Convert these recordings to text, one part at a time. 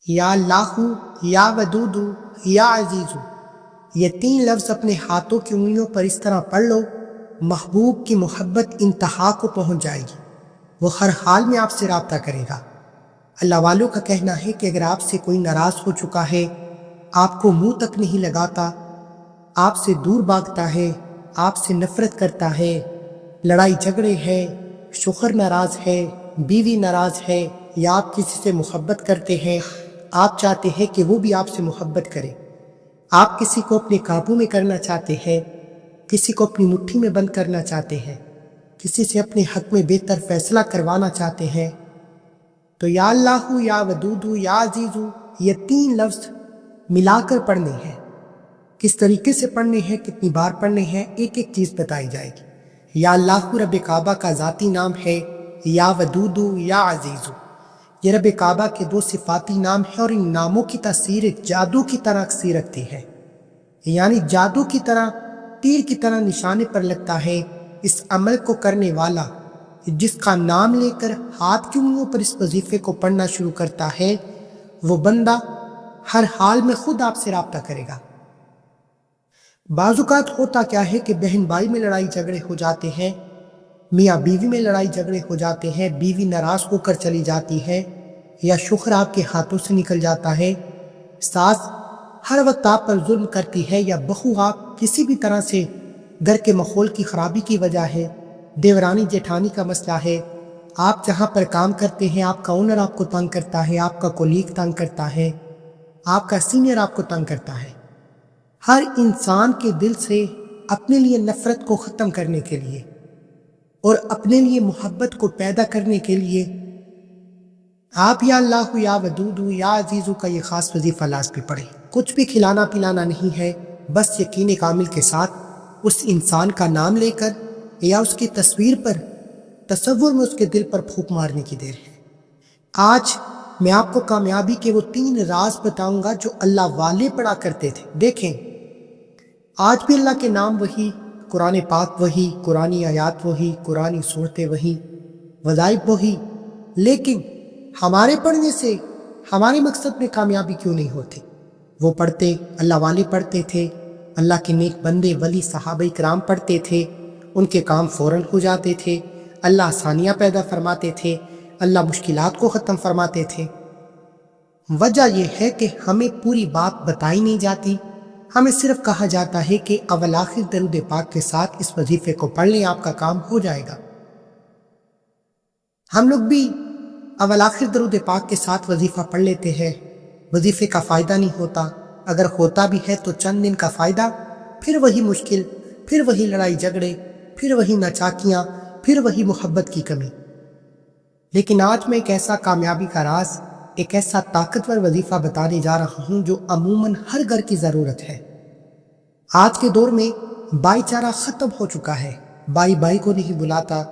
یا اللہ، یا ودود، یا عزیز، یہ 3 لفظ اپنے ہاتھوں کی انگلیوں پر اس طرح پڑھ لو، محبوب کی محبت انتہا کو پہنچ جائے گی، وہ ہر حال میں آپ سے رابطہ کرے گا۔ اللہ والوں کا کہنا ہے کہ اگر آپ سے کوئی ناراض ہو چکا ہے، آپ کو منہ تک نہیں لگاتا، آپ سے دور بھاگتا ہے، آپ سے نفرت کرتا ہے، لڑائی جھگڑے ہے، شوہر ناراض ہے، بیوی ناراض ہے، یا آپ کسی سے محبت کرتے ہیں، آپ چاہتے ہیں کہ وہ بھی آپ سے محبت کرے، آپ کسی کو اپنے قابو میں کرنا چاہتے ہیں، کسی کو اپنی مٹھی میں بند کرنا چاہتے ہیں، کسی سے اپنے حق میں بہتر فیصلہ کروانا چاہتے ہیں، تو یا اللہ، یا ودود، یا عزیز، یہ 3 لفظ ملا کر پڑھنے ہیں۔ کس طریقے سے پڑھنے ہیں، کتنی بار پڑھنے ہیں، ایک ایک چیز بتائی جائے گی۔ یا اللہ رب کعبہ کا ذاتی نام ہے، یا ودود، یا عزیز، یہ رب کعبہ کے 2 صفاتی نام ہیں، اور ان ناموں کی تاثیر جادو کی طرح اکثر رکھتی ہے، یعنی جادو کی طرح، تیر کی طرح نشانے پر لگتا ہے۔ اس عمل کو کرنے والا جس کا نام لے کر ہاتھ کی انگلیوں پر اس وظیفے کو پڑھنا شروع کرتا ہے، وہ بندہ ہر حال میں خود آپ سے رابطہ کرے گا۔ بعض اوقات ہوتا کیا ہے کہ بہن بھائی میں لڑائی جھگڑے ہو جاتے ہیں، میاں بیوی میں لڑائی جھگڑے ہو جاتے ہیں، بیوی ناراض ہو کر چلی جاتی ہے، یا شوہر آپ کے ہاتھوں سے نکل جاتا ہے، ساس ہر وقت آپ پر ظلم کرتی ہے، یا بہو آپ کسی بھی طرح سے گھر کے ماحول کی خرابی کی وجہ ہے، دیورانی جیٹھانی کا مسئلہ ہے، آپ جہاں پر کام کرتے ہیں آپ کا اونر آپ کو تنگ کرتا ہے، آپ کا کولیگ تنگ کرتا ہے، آپ کا سینئر آپ کو تنگ کرتا ہے۔ ہر انسان کے دل سے اپنے لیے نفرت کو ختم کرنے کے لیے اور اپنے لیے محبت کو پیدا کرنے کے لیے آپ یا اللہ، یا ودود، یا عزیز کا یہ خاص وظیفہ لازمی پڑھیں۔ کچھ بھی کھلانا پلانا نہیں ہے، بس یقین کامل کے ساتھ اس انسان کا نام لے کر یا اس کی تصویر پر تصور میں اس کے دل پر پھونک مارنے کی دیر ہے۔ آج میں آپ کو کامیابی کے وہ 3 راز بتاؤں گا جو اللہ والے پڑھا کرتے تھے۔ دیکھیں، آج بھی اللہ کے نام وہی، قرآن پاک وہی، قرآنی آیات وہی، قرآنی صورتیں وہی، وظائف وہی، لیکن ہمارے پڑھنے سے ہمارے مقصد میں کامیابی کیوں نہیں ہوتی؟ وہ پڑھتے، اللہ والے پڑھتے تھے، اللہ کے نیک بندے ولی صحابہ کرام پڑھتے تھے، ان کے کام فوراً ہو جاتے تھے، اللہ آسانیاں پیدا فرماتے تھے، اللہ مشکلات کو ختم فرماتے تھے۔ وجہ یہ ہے کہ ہمیں پوری بات بتائی نہیں جاتی، ہمیں صرف کہا جاتا ہے کہ اول آخر درود پاک کے ساتھ اس وظیفے کو پڑھ لیں، آپ کا کام ہو جائے گا۔ ہم لوگ بھی اول آخر درود پاک کے ساتھ وظیفہ پڑھ لیتے ہیں، وظیفے کا فائدہ نہیں ہوتا، اگر ہوتا بھی ہے تو چند دن کا فائدہ، پھر وہی مشکل، پھر وہی لڑائی جھگڑے، پھر وہی ناچاکیاں، پھر وہی محبت کی کمی۔ لیکن آج میں ایک ایسا کامیابی کا راز، ایک ایسا طاقتور وظیفہ بتانے جا رہا ہوں جو عموماً ہر گھر کی ضرورت ہے۔ آج کے دور میں بھائی چارہ ختم ہو چکا ہے، بھائی بھائی کو نہیں بلاتا،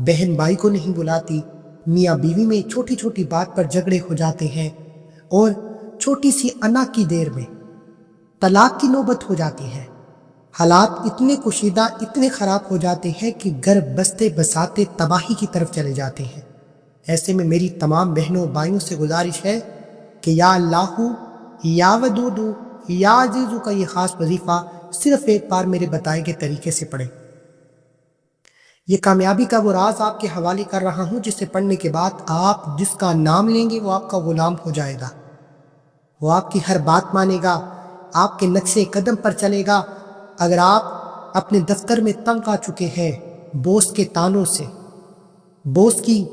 بہن بھائی کو نہیں بلاتی، میاں بیوی میں چھوٹی چھوٹی بات پر جھگڑے ہو جاتے ہیں، اور چھوٹی سی انا کی دیر میں طلاق کی نوبت ہو جاتی ہے۔ حالات اتنے کشیدہ، اتنے خراب ہو جاتے ہیں کہ گھر بستے بساتے تباہی کی طرف چلے جاتے ہیں۔ ایسے میں میری تمام بہنوں بھائیوں سے گزارش ہے کہ یا اللہ، یا ودود، یا عزیز کا یہ خاص وظیفہ صرف ایک بار میرے بتائے گئے طریقے سے پڑھیں۔ یہ کامیابی کا وہ راز آپ کے حوالے کر رہا ہوں جسے پڑھنے کے بعد آپ جس کا نام لیں گے وہ آپ کا غلام ہو جائے گا، وہ آپ کی ہر بات مانے گا، آپ کے نقشے قدم پر چلے گا۔ اگر آپ اپنے دفتر میں تنگ آ چکے ہیں بوس کے تانوں سے، بوس کی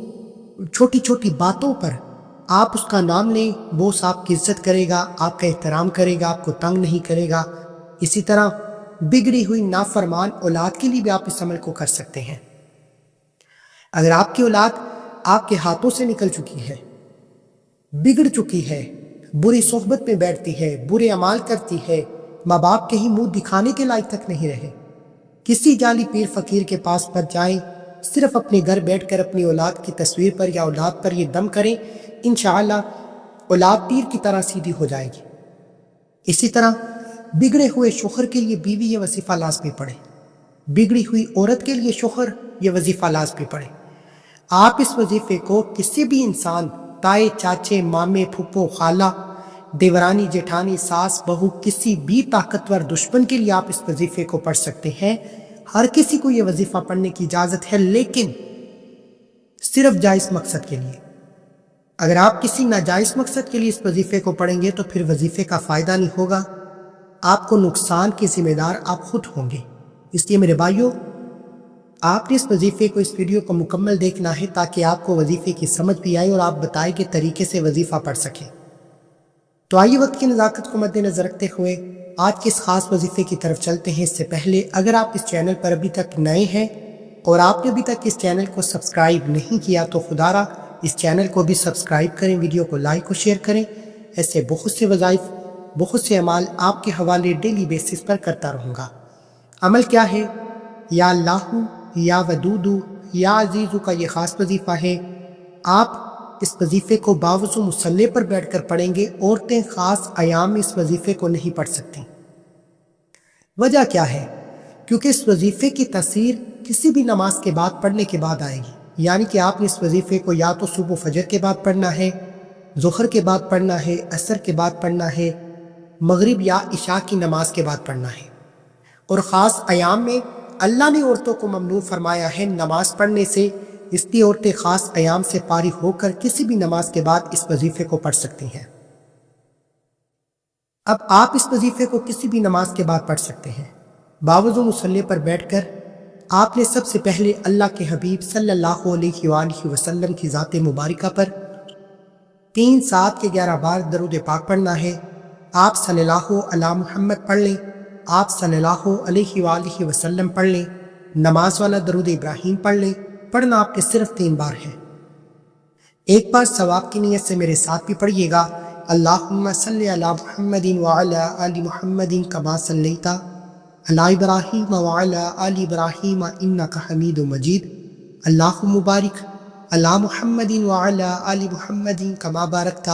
چھوٹی چھوٹی باتوں پر، آپ اس کا نام لیں، بوس آپ کی عزت کرے گا، آپ کا احترام کرے گا، آپ کو تنگ نہیں کرے گا۔ اسی طرح بگڑی ہوئی نافرمان اولاد کے لیے بھی آپ اس عمل کو کر سکتے ہیں۔ اگر آپ کی اولاد آپ کے ہاتھوں سے نکل چکی ہے، بگڑ چکی ہے، بری صحبت میں بیٹھتی ہے، برے اعمال کرتی ہے، ماں باپ کے ہی منہ دکھانے کے لائق تک نہیں رہے، کسی جعلی پیر فقیر کے پاس پر جائیں، صرف اپنے گھر بیٹھ کر اپنی اولاد کی تصویر پر یا اولاد پر یہ دم کریں، انشاءاللہ اولاد تیر کی طرح سیدھی ہو جائے گی۔ اسی طرح بگڑے ہوئے شوہر کے لیے بیوی یہ وظیفہ لازمی پڑھے، بگڑی ہوئی عورت کے لیے شوہر یہ وظیفہ لازمی پڑھے۔ آپ اس وظیفے کو کسی بھی انسان، تائے چاچے مامے پھپھو خالہ دیورانی جیٹھانی ساس بہو کسی بھی طاقتور دشمن کے لیے آپ اس وظیفے کو پڑھ سکتے ہیں۔ ہر کسی کو یہ وظیفہ پڑھنے کی اجازت ہے، لیکن صرف جائز مقصد کے لیے۔ اگر آپ کسی ناجائز مقصد کے لیے اس وظیفے کو پڑھیں گے تو پھر وظیفے کا فائدہ نہیں ہوگا، آپ کو نقصان کے ذمہ دار آپ خود ہوں گے۔ اس لیے میرے بھائیوں، آپ نے اس وظیفے کو، اس ویڈیو کو مکمل دیکھنا ہے تاکہ آپ کو وظیفے کی سمجھ بھی آئے اور آپ بتائے گئے طریقے سے وظیفہ پڑھ سکیں۔ تو آئیے وقت کی نزاکت کو مد نظر رکھتے ہوئے آج کے اس خاص وظیفے کی طرف چلتے ہیں۔ اس سے پہلے اگر آپ اس چینل پر ابھی تک نئے ہیں اور آپ نے ابھی تک اس چینل کو سبسکرائب نہیں کیا تو خدا را اس چینل کو بھی سبسکرائب کریں، ویڈیو کو لائک و شیئر کریں۔ ایسے بہت سے وظائف، بہت سے اعمال آپ کے حوالے ڈیلی بیسس پر کرتا رہوں گا۔ عمل کیا ہے؟ یا اللہ، یا ودودو، یا عزیزو کا یہ خاص وظیفہ ہے۔ آپ اس وظیفے کو باوضو مصلی پر بیٹھ کر پڑھیں گے۔ عورتیں خاص ایام میں اس وظیفے کو نہیں پڑھ سکتی۔ وجہ کیا ہے؟ کیونکہ اس وظیفے کی تاثیر کسی بھی نماز کے بعد پڑھنے کے بعد آئے گی، یعنی کہ آپ نے اس وظیفے کو یا تو صبح و فجر کے بعد پڑھنا ہے، ظہر کے بعد پڑھنا ہے، عصر کے بعد پڑھنا ہے، مغرب یا عشاء کی نماز کے بعد پڑھنا ہے۔ اور خاص ایام میں اللہ نے عورتوں کو ممنوع فرمایا ہے نماز پڑھنے سے، اس لیے عورتیں خاص ایام سے فارغ ہو کر کسی بھی نماز کے بعد اس وظیفے کو پڑھ سکتی ہیں۔ اب آپ اس وظیفے کو کسی بھی نماز کے بعد پڑھ سکتے ہیں۔ باوضو مصلی پر بیٹھ کر آپ نے سب سے پہلے اللہ کے حبیب صلی اللہ علیہ وآلہ وسلم کی ذات مبارکہ پر 3 7 کے 11 بار درود پاک پڑھنا ہے۔ آپ صلی اللہ علی محمد پڑھ لیں، آپ صلی اللہ علیہ وآلہ وسلم پڑھ لیں، نماز والا درود ابراہیم پڑھ لیں۔ پڑھنا آپ کے صرف 3 بار ہے۔ ایک بار ثواب کی نیت سے میرے ساتھ بھی پڑھیے گا، اللہم صلی علی محمد وعلی آل محمد کما صلیت علی ابراہیم وعلی آل ابراہیم انک حمید مجید، اللہم بارک علی محمد وعلی آل محمد کما بارکت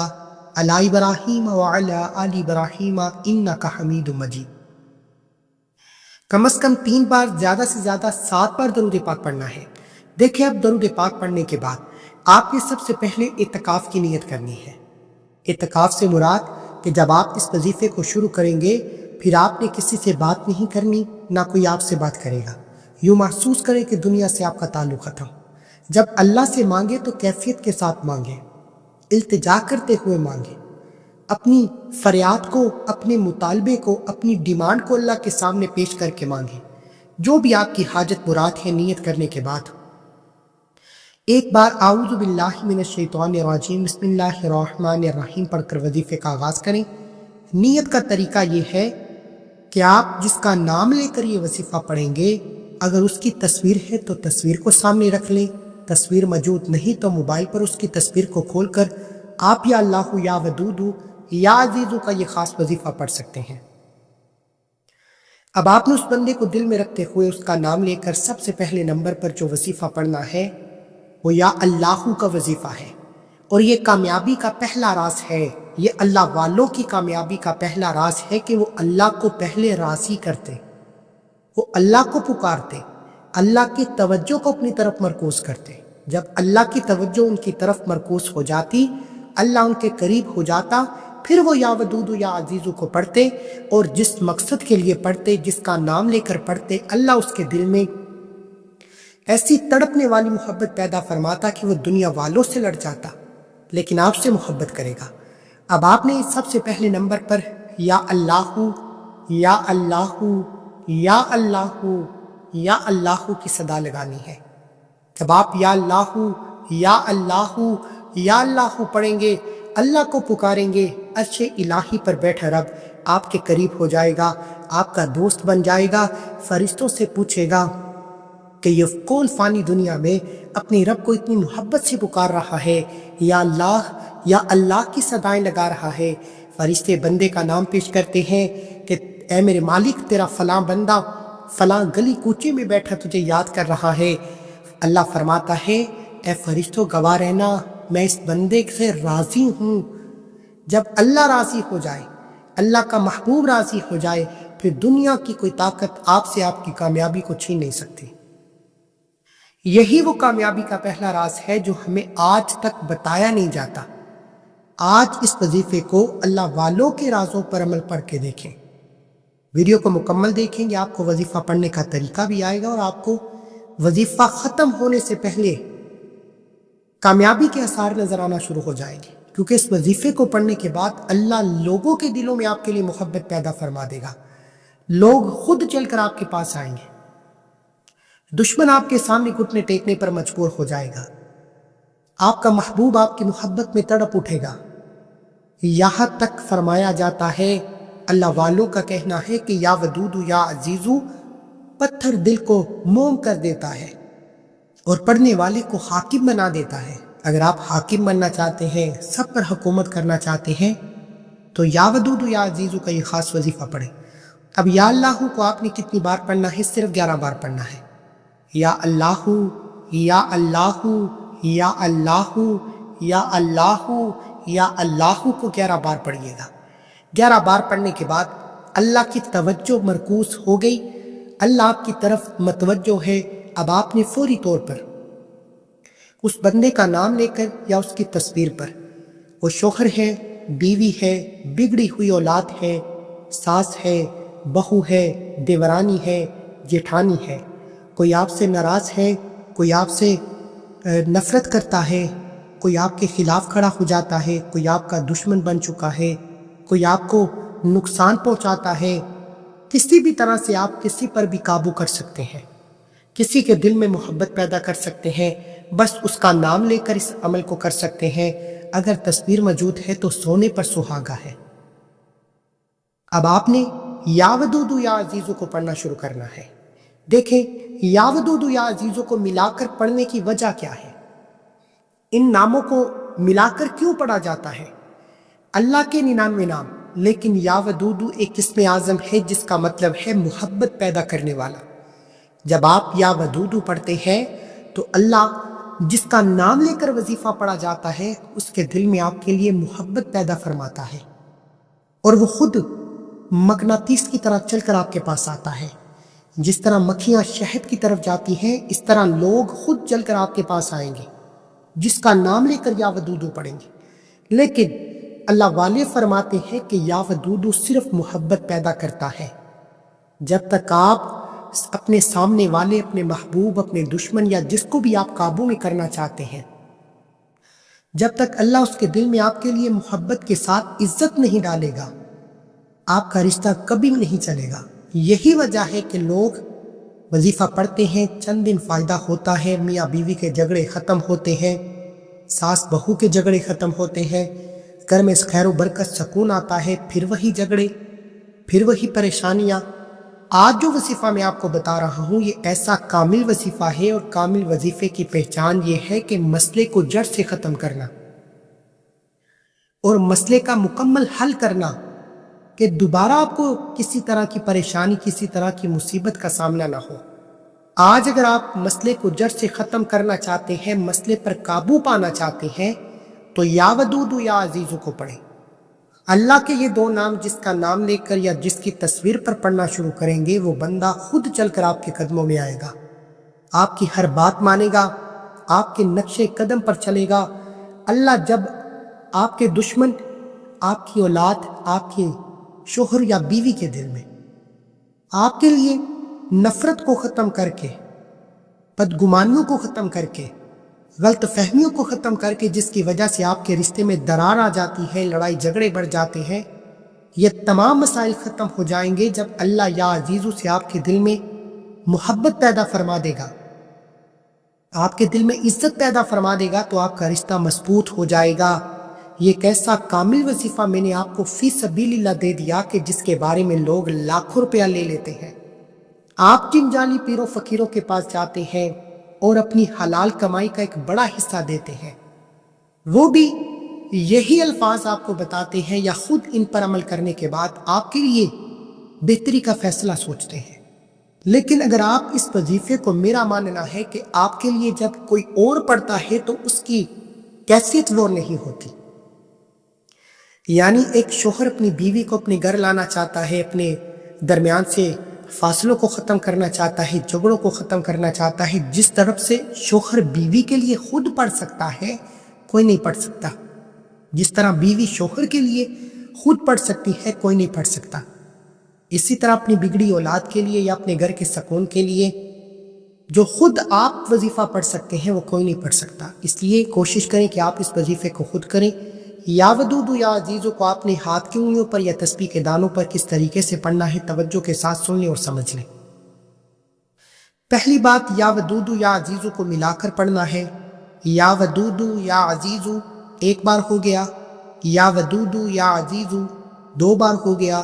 علی ابراہیم وعلی آل ابراہیم انک حمید مجید۔ کم از کم 3 بار، زیادہ سے زیادہ 7 بار درود پاک پڑھنا ہے۔ دیکھیں، اب درود پاک پڑھنے کے بعد آپ نے سب سے پہلے اعتکاف کی نیت کرنی ہے۔ اعتکاف سے مراد کہ جب آپ اس وظیفے کو شروع کریں گے پھر آپ نے کسی سے بات نہیں کرنی، نہ کوئی آپ سے بات کرے گا۔ یوں محسوس کریں کہ دنیا سے آپ کا تعلق ختم۔ جب اللہ سے مانگے تو کیفیت کے ساتھ مانگے، التجا کرتے ہوئے مانگے، اپنی فریاد کو، اپنے مطالبے کو، اپنی ڈیمانڈ کو اللہ کے سامنے پیش کر کے مانگے۔ جو بھی آپ کی حاجت مراد ہے نیت کرنے کے بعد ایک بار اعوذ باللہ من الشیطان الرجیم بسم اللہ الرحمن الرحیم پڑھ کر وظیفے کا آغاز کریں۔ نیت کا طریقہ یہ ہے کہ آپ جس کا نام لے کر یہ وظیفہ پڑھیں گے، اگر اس کی تصویر ہے تو تصویر کو سامنے رکھ لیں، تصویر موجود نہیں تو موبائل پر اس کی تصویر کو کھول کر آپ یا اللہ، یا ودودو، یا عزیزو کا یہ خاص وظیفہ پڑھ سکتے ہیں۔ اب آپ نے اس بندے کو دل میں رکھتے ہوئے اس کا نام لے کر سب سے پہلے نمبر پر جو وظیفہ پڑھنا ہے وہ یا اللہ کا وظیفہ ہے، اور یہ کامیابی کا پہلا راز ہے۔ یہ اللہ والوں کی کامیابی کا پہلا راز ہے کہ وہ اللہ کو پہلے راضی کرتے، وہ اللہ کو پکارتے، اللہ کی توجہ کو اپنی طرف مرکوز کرتے۔ جب اللہ کی توجہ ان کی طرف مرکوز ہو جاتی، اللہ ان کے قریب ہو جاتا، پھر وہ یا ودودو یا عزیزو کو پڑھتے، اور جس مقصد کے لیے پڑھتے، جس کا نام لے کر پڑھتے، اللہ اس کے دل میں ایسی تڑپنے والی محبت پیدا فرماتا کہ وہ دنیا والوں سے لڑ جاتا لیکن آپ سے محبت کرے گا۔ اب آپ نے سب سے پہلے نمبر پر یا اللہ، یا اللہ، یا اللہ، یا اللہ کی صدا لگانی ہے۔ جب آپ یا اللہ، یا اللہ، یا اللہ پڑھیں گے، اللہ کو پکاریں گے، عرش الہی پر بیٹھا رب آپ کے قریب ہو جائے گا، آپ کا دوست بن جائے گا، فرشتوں سے پوچھے گا کہ یہ کون فانی دنیا میں اپنی رب کو اتنی محبت سے پکار رہا ہے، یا اللہ کی صدائیں لگا رہا ہے۔ فرشتے بندے کا نام پیش کرتے ہیں کہ اے میرے مالک، تیرا فلاں بندہ فلاں گلی کوچے میں بیٹھا تجھے یاد کر رہا ہے۔ اللہ فرماتا ہے اے فرشتوں گواہ رہنا، میں اس بندے سے راضی ہوں۔ جب اللہ راضی ہو جائے، اللہ کا محبوب راضی ہو جائے، پھر دنیا کی کوئی طاقت آپ سے آپ کی کامیابی کو چھین نہیں سکتی۔ یہی وہ کامیابی کا پہلا راز ہے جو ہمیں آج تک بتایا نہیں جاتا۔ آج اس وظیفے کو اللہ والوں کے رازوں پر عمل پڑھ کے دیکھیں۔ ویڈیو کو مکمل دیکھیں گے، آپ کو وظیفہ پڑھنے کا طریقہ بھی آئے گا اور آپ کو وظیفہ ختم ہونے سے پہلے کامیابی کے آثار نظر آنا شروع ہو جائیں گے، کیونکہ اس وظیفے کو پڑھنے کے بعد اللہ لوگوں کے دلوں میں آپ کے لیے محبت پیدا فرما دے گا۔ لوگ خود چل کر آپ کے پاس آئیں گے، دشمن آپ کے سامنے گھٹنے ٹیکنے پر مجبور ہو جائے گا، آپ کا محبوب آپ کی محبت میں تڑپ اٹھے گا۔ یہاں تک فرمایا جاتا ہے، اللہ والوں کا کہنا ہے کہ یا ودودو یا عزیزو پتھر دل کو موم کر دیتا ہے اور پڑھنے والے کو حاکم بنا دیتا ہے۔ اگر آپ حاکم بننا چاہتے ہیں، سب پر حکومت کرنا چاہتے ہیں، تو یا ودودو یا عزیزو کا یہ خاص وظیفہ پڑھیں۔ اب یا اللہ کو آپ نے کتنی بار پڑھنا ہے؟ صرف 11 بار پڑھنا ہے۔ یا اللہ یا اللہ یا اللہ یا اللہ یا اللہ کو 11 بار پڑھیے گا۔ 11 بار پڑھنے کے بعد اللہ کی توجہ مرکوز ہو گئی، اللہ آپ کی طرف متوجہ ہے۔ اب آپ نے فوری طور پر اس بندے کا نام لے کر یا اس کی تصویر پر، وہ شوہر ہے، بیوی ہے، بگڑی ہوئی اولاد ہے، ساس ہے، بہو ہے، دیورانی ہے، جیٹھانی ہے، کوئی آپ سے ناراض ہے، کوئی آپ سے نفرت کرتا ہے، کوئی آپ کے خلاف کھڑا ہو جاتا ہے، کوئی آپ کا دشمن بن چکا ہے، کوئی آپ کو نقصان پہنچاتا ہے، کسی بھی طرح سے آپ کسی پر بھی قابو کر سکتے ہیں، کسی کے دل میں محبت پیدا کر سکتے ہیں، بس اس کا نام لے کر اس عمل کو کر سکتے ہیں۔ اگر تصویر موجود ہے تو سونے پر سہاگا ہے۔ اب آپ نے یا ودودو یا عزیزو کو پڑھنا شروع کرنا ہے۔ دیکھیں، یا ودودو یا عزیزو کو ملا کر پڑھنے کی وجہ کیا ہے؟ ان ناموں کو ملا کر کیوں پڑھا جاتا ہے؟ اللہ کے 99 نام، لیکن یا ودودو ایک اسم اعظم ہے جس کا مطلب ہے محبت پیدا کرنے والا۔ جب آپ یا ودودو پڑھتے ہیں تو اللہ جس کا نام لے کر وظیفہ پڑھا جاتا ہے اس کے دل میں آپ کے لیے محبت پیدا فرماتا ہے، اور وہ خود مقناطیس کی طرح چل کر آپ کے پاس آتا ہے۔ جس طرح مکھیاں شہد کی طرف جاتی ہیں، اس طرح لوگ خود چل کر آپ کے پاس آئیں گے جس کا نام لے کر یا ودودو پڑھیں گے۔ لیکن اللہ والے فرماتے ہیں کہ یا ودودو صرف محبت پیدا کرتا ہے۔ جب تک آپ اپنے سامنے والے، اپنے محبوب، اپنے دشمن یا جس کو بھی آپ قابو میں کرنا چاہتے ہیں، جب تک اللہ اس کے دل میں آپ کے لیے محبت کے ساتھ عزت نہیں ڈالے گا، آپ کا رشتہ کبھی نہیں چلے گا۔ یہی وجہ ہے کہ لوگ وظیفہ پڑھتے ہیں، چند دن فائدہ ہوتا ہے، میاں بیوی کے جھگڑے ختم ہوتے ہیں، ساس بہو کے جھگڑے ختم ہوتے ہیں، گھر میں خیر و برکت سکون آتا ہے، پھر وہی جھگڑے، پھر وہی پریشانیاں۔ آج جو وظیفہ میں آپ کو بتا رہا ہوں، یہ ایسا کامل وظیفہ ہے، اور کامل وظیفے کی پہچان یہ ہے کہ مسئلے کو جڑ سے ختم کرنا اور مسئلے کا مکمل حل کرنا، کہ دوبارہ آپ کو کسی طرح کی پریشانی، کسی طرح کی مصیبت کا سامنا نہ ہو۔ آج اگر آپ مسئلے کو جڑ سے ختم کرنا چاہتے ہیں، مسئلے پر قابو پانا چاہتے ہیں، تو یا ودودو یا عزیزو کو پڑھیں۔ اللہ کے یہ 2 نام جس کا نام لے کر یا جس کی تصویر پر پڑھنا شروع کریں گے، وہ بندہ خود چل کر آپ کے قدموں میں آئے گا، آپ کی ہر بات مانے گا، آپ کے نقش قدم پر چلے گا۔ اللہ جب آپ کے دشمن، آپ کی اولاد، آپ کے شوہر یا بیوی کے دل میں آپ کے لیے نفرت کو ختم کر کے، بدگمانیوں کو ختم کر کے، غلط فہمیوں کو ختم کر کے، جس کی وجہ سے آپ کے رشتے میں درار آ جاتی ہے، لڑائی جھگڑے بڑھ جاتے ہیں، یہ تمام مسائل ختم ہو جائیں گے جب اللہ یا عزیزو سے آپ کے دل میں محبت پیدا فرما دے گا، آپ کے دل میں عزت پیدا فرما دے گا، تو آپ کا رشتہ مضبوط ہو جائے گا۔ یہ ایک ایسا کامل وظیفہ میں نے آپ کو فی سبیل اللہ دے دیا کہ جس کے بارے میں لوگ لاکھوں روپیہ لے لیتے ہیں۔ آپ جن جعلی پیروں فقیروں کے پاس جاتے ہیں اور اپنی حلال کمائی کا ایک بڑا حصہ دیتے ہیں، وہ بھی یہی الفاظ آپ کو بتاتے ہیں یا خود ان پر عمل کرنے کے بعد آپ کے لیے بہتری کا فیصلہ سوچتے ہیں۔ لیکن اگر آپ اس وظیفے کو، میرا ماننا ہے کہ آپ کے لیے جب کوئی اور پڑھتا ہے تو اس کی کیفیت وہ نہیں ہوتی۔ یعنی ایک شوہر اپنی بیوی کو اپنے گھر لانا چاہتا ہے، اپنے درمیان سے فاصلوں کو ختم کرنا چاہتا ہے، جھگڑوں کو ختم کرنا چاہتا ہے، جس طرف سے شوہر بیوی کے لیے خود پڑھ سکتا ہے، کوئی نہیں پڑھ سکتا۔ جس طرح بیوی شوہر کے لیے خود پڑھ سکتی ہے، کوئی نہیں پڑھ سکتا، اسی طرح اپنی بگڑی اولاد کے لیے یا اپنے گھر کے سکون کے لیے جو خود آپ وظیفہ پڑھ سکتے ہیں وہ کوئی نہیں پڑھ سکتا۔ اس لیے کوشش کریں کہ آپ اس وظیفے کو خود کریں۔ یا ودودو یا عزیزو کو آپ نے ہاتھ کی انگلیوں پر یا تسبیح کے دانوں پر کس طریقے سے پڑھنا ہے توجہ کے ساتھ سن لیں اور سمجھ لیں۔ پہلی بات، یا ودودو یا عزیزو کو ملا کر پڑھنا ہے۔ یا ودودو یا عزیزو ایک بار ہو گیا، یا ودودو یا عزیزو دو بار ہو گیا،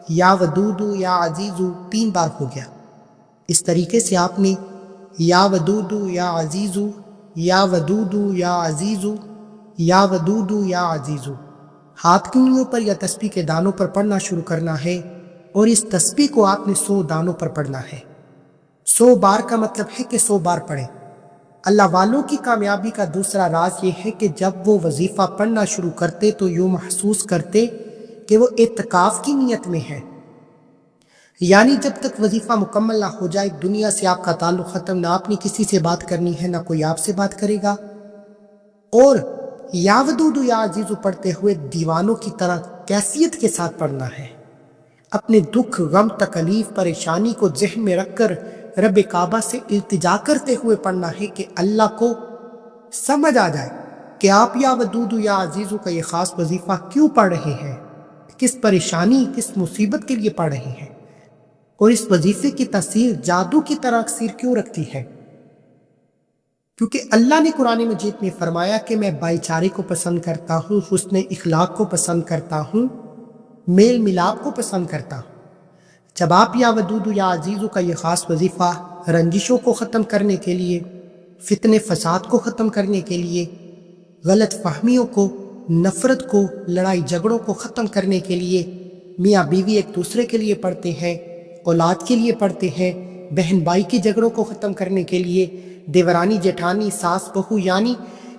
یا ودودو یا عزیزو تین بار ہو گیا۔ اس طریقے سے آپ نے یا ودودو یا عزیزو، یا ودودو یا عزیزو، یا ودودو یا عزیزو ہاتھ کی انگلیوں پر یا تسبیح کے دانوں پر پڑھنا شروع کرنا ہے، اور اس تسبیح کو آپ نے 100 دانوں پر پڑھنا ہے۔ 100 بار کا مطلب ہے کہ 100 بار پڑھیں۔ اللہ والوں کی کامیابی کا دوسرا راز یہ ہے کہ جب وہ وظیفہ پڑھنا شروع کرتے تو یوں محسوس کرتے کہ وہ اعتکاف کی نیت میں ہے، یعنی جب تک وظیفہ مکمل نہ ہو جائے دنیا سے آپ کا تعلق ختم، نہ آپ نے کسی سے بات کرنی ہے، نہ کوئی آپ سے بات کرے گا۔ اور یا ودودو یا عزیزو پڑھتے ہوئے دیوانوں کی طرح کیفیت کے ساتھ پڑھنا ہے، اپنے دکھ، غم، تکلیف، پریشانی کو ذہن میں رکھ کر رب کعبہ سے التجا کرتے ہوئے پڑھنا ہے کہ اللہ کو سمجھ آ جائے کہ آپ یا ودودو یا عزیزو کا یہ خاص وظیفہ کیوں پڑھ رہے ہیں، کس پریشانی، کس مصیبت کے لیے پڑھ رہے ہیں، اور اس وظیفے کی تاثیر جادو کی طرح اکثر کیوں رکھتی ہے۔ کیونکہ اللہ نے قرآن مجید میں فرمایا کہ میں بھائی چارے کو پسند کرتا ہوں، حسن اخلاق کو پسند کرتا ہوں، میل ملاپ کو پسند کرتا ہوں۔ جب آپ یا ودودو یا عزیزو کا یہ خاص وظیفہ رنجشوں کو ختم کرنے کے لیے، فتنے فساد کو ختم کرنے کے لیے، غلط فہمیوں کو، نفرت کو، لڑائی جھگڑوں کو ختم کرنے کے لیے، میاں بیوی ایک دوسرے کے لیے پڑھتے ہیں، اولاد کے لیے پڑھتے ہیں، بہن بھائی کے جھگڑوں کو ختم کرنے کے لیے، دیورانی جیٹھانی، ساس بہو، یعنی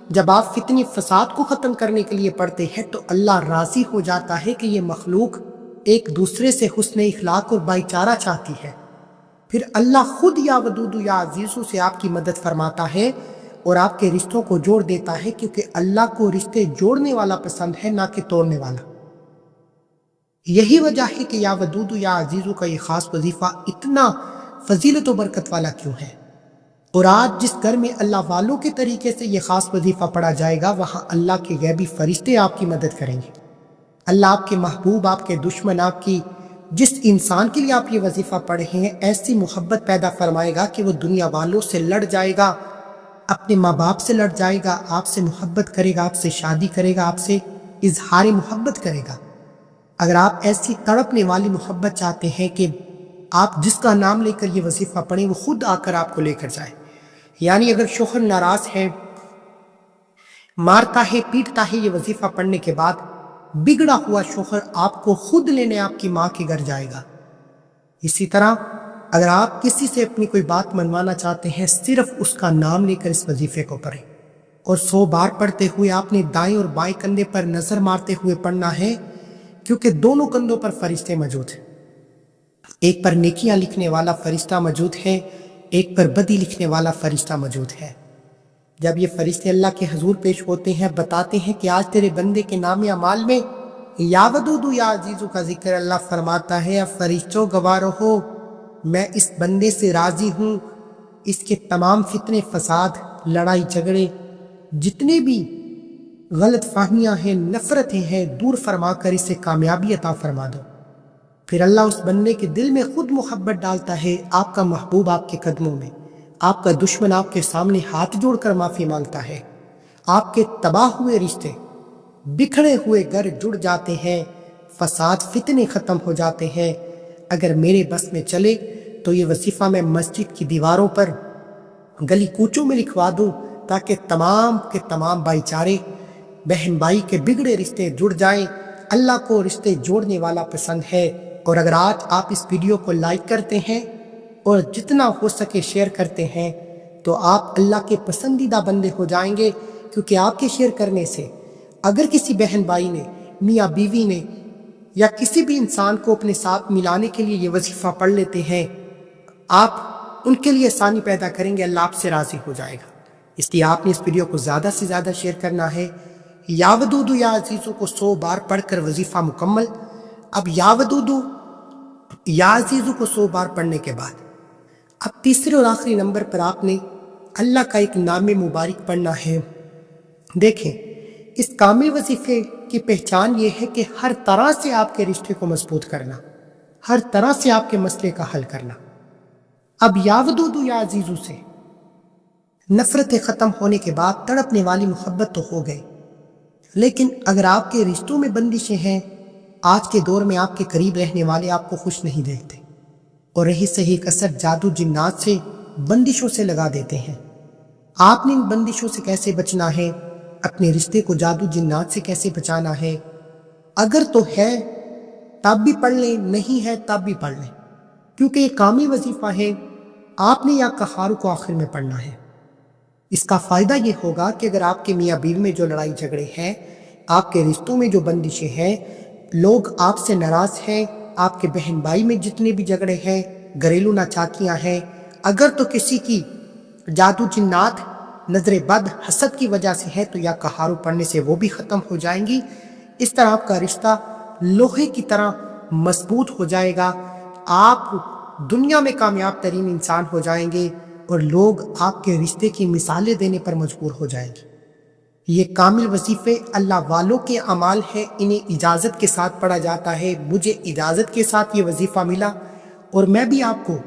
جب آپ فتنی فساد کو ختم کرنے کے لیے پڑھتے ہیں تو اللہ راضی ہو جاتا ہے کہ یہ مخلوق ایک دوسرے سے حسن اخلاق اور بھائی چارہ چاہتی ہے۔ پھر اللہ خود یا ودودو یا عزیزو سے آپ کی مدد فرماتا ہے اور آپ کے رشتوں کو جوڑ دیتا ہے، کیونکہ اللہ کو رشتے جوڑنے والا پسند ہے، نہ کہ توڑنے والا۔ یہی وجہ ہے کہ یا ودودو یا عزیزو کا یہ خاص وظیفہ اتنا فضیلت و برکت والا کیوں ہے۔ اور آج جس گھر میں اللہ والوں کے طریقے سے یہ خاص وظیفہ پڑھا جائے گا وہاں اللہ کے غیبی فرشتے آپ کی مدد کریں گے۔ اللہ آپ کے محبوب، آپ کے دشمن، آپ کی جس انسان کے لیے آپ یہ وظیفہ پڑھے ہیں ایسی محبت پیدا فرمائے گا کہ وہ دنیا والوں سے لڑ جائے گا، اپنے ماں باپ سے لڑ جائے گا، آپ سے محبت کرے گا، آپ سے شادی کرے گا، آپ سے اظہار محبت کرے گا۔ اگر آپ ایسی تڑپنے والی محبت چاہتے ہیں کہ آپ جس کا نام لے کر یہ وظیفہ پڑھیں وہ خود آ کر آپ کو لے کر جائے، یعنی اگر شوہر ناراض ہے، مارتا ہے، پیٹتا ہے، یہ وظیفہ پڑھنے کے بعد بگڑا ہوا شوہر آپ کو خود لینے آپ کی ماں کے گھر جائے گا۔ اسی طرح اگر آپ کسی سے اپنی کوئی بات منوانا چاہتے ہیں صرف اس کا نام لے کر اس وظیفے کو پڑھیں، اور 100 بار پڑھتے ہوئے آپ نے دائیں اور بائیں کندھے پر نظر مارتے ہوئے پڑھنا ہے، کیونکہ دونوں کندھوں پر فرشتے موجود ہیں، ایک پر نیکیاں لکھنے والا فرشتہ موجود ہے، ایک پر بدی لکھنے والا فرشتہ موجود ہے۔ جب یہ فرشتے اللہ کے حضور پیش ہوتے ہیں بتاتے ہیں کہ آج تیرے بندے کے نام اعمال میں یا ودودو یا عزیزو کا ذکر، اللہ فرماتا ہے اب فرشتوں گواہ رہو، میں اس بندے سے راضی ہوں، اس کے تمام فتنے فساد، لڑائی جھگڑے، جتنے بھی غلط فہمیاں ہیں، نفرتیں ہیں، دور فرما کر اسے کامیابی عطا فرما دو۔ پھر اللہ اس بندے کے دل میں خود محبت ڈالتا ہے، آپ کا محبوب آپ کے قدموں میں، آپ کا دشمن آپ کے سامنے ہاتھ جوڑ کر معافی مانگتا ہے، آپ کے تباہ ہوئے رشتے، بکھڑے ہوئے گھر جڑ جاتے ہیں، فساد فتنے ختم ہو جاتے ہیں۔ اگر میرے بس میں چلے تو یہ وظیفہ میں مسجد کی دیواروں پر، گلی کوچوں میں لکھوا دوں تاکہ تمام کے تمام بھائی چارے، بہن بھائی کے بگڑے رشتے جڑ جائیں۔ اللہ کو رشتے جوڑنے والا پسند ہے۔ اور اگر آج آپ اس ویڈیو کو لائک کرتے ہیں اور جتنا ہو سکے شیئر کرتے ہیں تو آپ اللہ کے پسندیدہ بندے ہو جائیں گے، کیونکہ آپ کے شیئر کرنے سے اگر کسی بہن بھائی نے، میاں بیوی نے یا کسی بھی انسان کو اپنے ساتھ ملانے کے لیے یہ وظیفہ پڑھ لیتے ہیں، آپ ان کے لیے آسانی پیدا کریں گے، اللہ آپ سے راضی ہو جائے گا۔ اس لیے آپ نے اس ویڈیو کو زیادہ سے زیادہ شیئر کرنا ہے۔ یا ودودو یا عزیزو کو 100 بار پڑھ کر وظیفہ مکمل۔ اب یا ودودو یا عزیزو کو 100 بار پڑھنے کے بعد اب تیسرے اور آخری نمبر پر آپ نے اللہ کا ایک نام مبارک پڑھنا ہے۔ دیکھیں، اس کامل وظیفے کی پہچان یہ ہے کہ ہر طرح سے آپ کے رشتے کو مضبوط کرنا، ہر طرح سے آپ کے مسئلے کا حل کرنا۔ اب یا ودودو یا عزیزو سے نفرتیں ختم ہونے کے بعد تڑپنے والی محبت تو ہو گئی، لیکن اگر آپ کے رشتوں میں بندشیں ہیں، آج کے دور میں آپ کے قریب رہنے والے آپ کو خوش نہیں دیکھتے اور رہی صحیح کثر جادو جنات سے بندشوں سے لگا دیتے ہیں۔ آپ نے ان بندشوں سے کیسے بچنا ہے؟ اپنے رشتے کو جادو جنات سے کیسے بچانا ہے؟ اگر تو ہے تب بھی پڑھ لیں، نہیں ہے تب بھی پڑھ لیں، کیونکہ یہ کامل وظیفہ ہے۔ آپ نے یا قہار کو آخر میں پڑھنا ہے۔ اس کا فائدہ یہ ہوگا کہ اگر آپ کے میاں بیوی میں جو لڑائی جھگڑے ہیں، آپ کے رشتوں میں جو بندشیں ہیں، لوگ آپ سے ناراض ہیں، آپ کے بہن بھائی میں جتنے بھی جھگڑے ہیں، گھریلو ناچاکیاں ہیں، اگر تو کسی کی جادو جنات نظر بد حسد کی وجہ سے ہے تو یا قہار پڑھنے سے وہ بھی ختم ہو جائیں گی۔ اس طرح آپ کا رشتہ لوہے کی طرح مضبوط ہو جائے گا، آپ دنیا میں کامیاب ترین انسان ہو جائیں گے اور لوگ آپ کے رشتے کی مثالیں دینے پر مجبور ہو جائیں گے۔ یہ کامل وظیفے اللہ والوں کے اعمال ہیں، انہیں اجازت کے ساتھ پڑھا جاتا ہے۔ مجھے اجازت کے ساتھ یہ وظیفہ ملا اور میں بھی آپ کو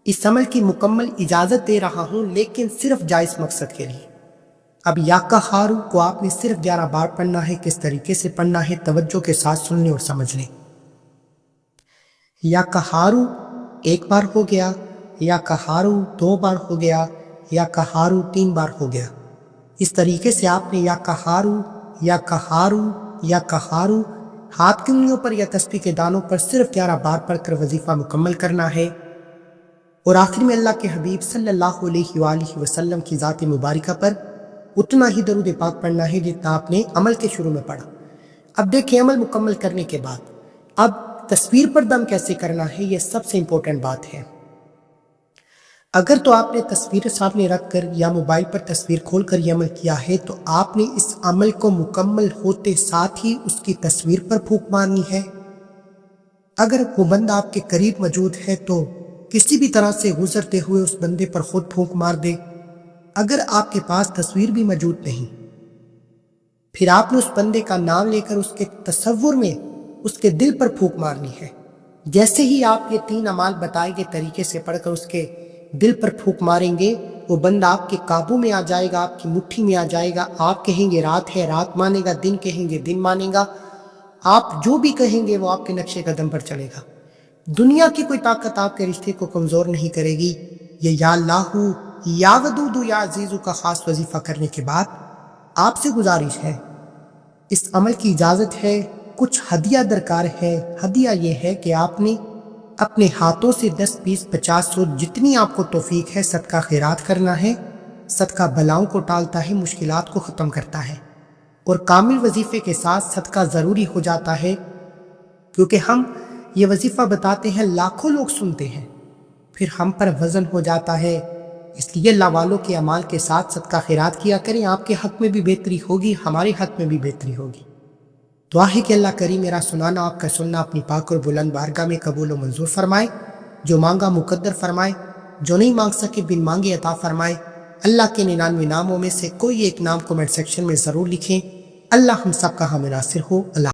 اس عمل کی مکمل اجازت دے رہا ہوں، لیکن صرف جائز مقصد کے لیے۔ اب یا قہار کو آپ نے صرف 11 بار پڑھنا ہے۔ کس طریقے سے پڑھنا ہے توجہ کے ساتھ سن لیں اور سمجھ لیں۔ یا قہار 1 بار ہو گیا، یا قہار 2 بار ہو گیا، یا قہار 3 بار ہو گیا۔ اس طریقے سے آپ نے یا قہار یا قہار یا قہار ہاتھ کی انگلیوں پر یا تسبیح کے دانوں پر صرف 11 بار پڑھ کر وظیفہ مکمل کرنا ہے، اور آخر میں اللہ کے حبیب صلی اللہ علیہ وآلہ وسلم کی ذات مبارکہ پر اتنا ہی درود پاک پڑھنا ہے جتنا آپ نے عمل کے شروع میں پڑھا۔ اب دیکھیں، عمل مکمل کرنے کے بعد اب تصویر پر دم کیسے کرنا ہے، یہ سب سے امپورٹنٹ بات ہے۔ اگر تو آپ نے تصویر سامنے رکھ کر یا موبائل پر تصویر کھول کر یہ عمل کیا ہے تو آپ نے اس عمل کو مکمل ہوتے ساتھ ہی اس کی تصویر پر پھونک مارنی ہے۔ اگر وہ بندہ آپ کے قریب موجود ہے تو کسی بھی طرح سے گزرتے ہوئے اس بندے پر خود پھونک مار دے۔ اگر آپ کے پاس تصویر بھی موجود نہیں، پھر آپ نے اس بندے کا نام لے کر اس کے تصور میں اس کے دل پر پھونک مارنی ہے۔ جیسے ہی آپ یہ 3 اعمال بتائے گئے طریقے سے پڑھ کر اس کے دل پر پھونک ماریں گے، وہ بندہ آپ کے قابو میں آ جائے گا، آپ کی مٹھی میں آ جائے گا۔ آپ کہیں گے رات ہے، رات مانے گا، دن کہیں گے، دن مانے گا۔ آپ جو بھی کہیں گے وہ آپ کے نقشے قدم پر چلے گا۔ دنیا کی کوئی طاقت آپ کے رشتے کو کمزور نہیں کرے گی۔ یہ یا اللہ یا ودود یا عزیز کا خاص وظیفہ کرنے کے بعد آپ سے گزارش ہے، اس عمل کی اجازت ہے، کچھ ہدیہ درکار ہے۔ ہدیہ یہ ہے کہ آپ نے اپنے ہاتھوں سے 10، 20، 50، 100 جتنی آپ کو توفیق ہے صدقہ خیرات کرنا ہے۔ صدقہ بلاؤں کو ٹالتا ہے، مشکلات کو ختم کرتا ہے، اور کامل وظیفے کے ساتھ صدقہ ضروری ہو جاتا ہے، کیونکہ ہم یہ وظیفہ بتاتے ہیں، لاکھوں لوگ سنتے ہیں، پھر ہم پر وزن ہو جاتا ہے۔ اس لیے اللہ والوں کے اعمال کے ساتھ صدقہ خیرات کیا کریں، آپ کے حق میں بھی بہتری ہوگی، ہمارے حق میں بھی بہتری ہوگی۔ دعا ہے کہ اللہ کریم میرا سنانا، آپ کا سننا اپنی پاک اور بلند بارگاہ میں قبول و منظور فرمائے، جو مانگا مقدر فرمائے، جو نہیں مانگ سکے بن مانگے عطا فرمائے۔ اللہ کے 99 ناموں میں سے کوئی ایک نام کمنٹ سیکشن میں ضرور لکھیں۔ اللہ ہم سب کا حامل ناصر ہو۔ اللہ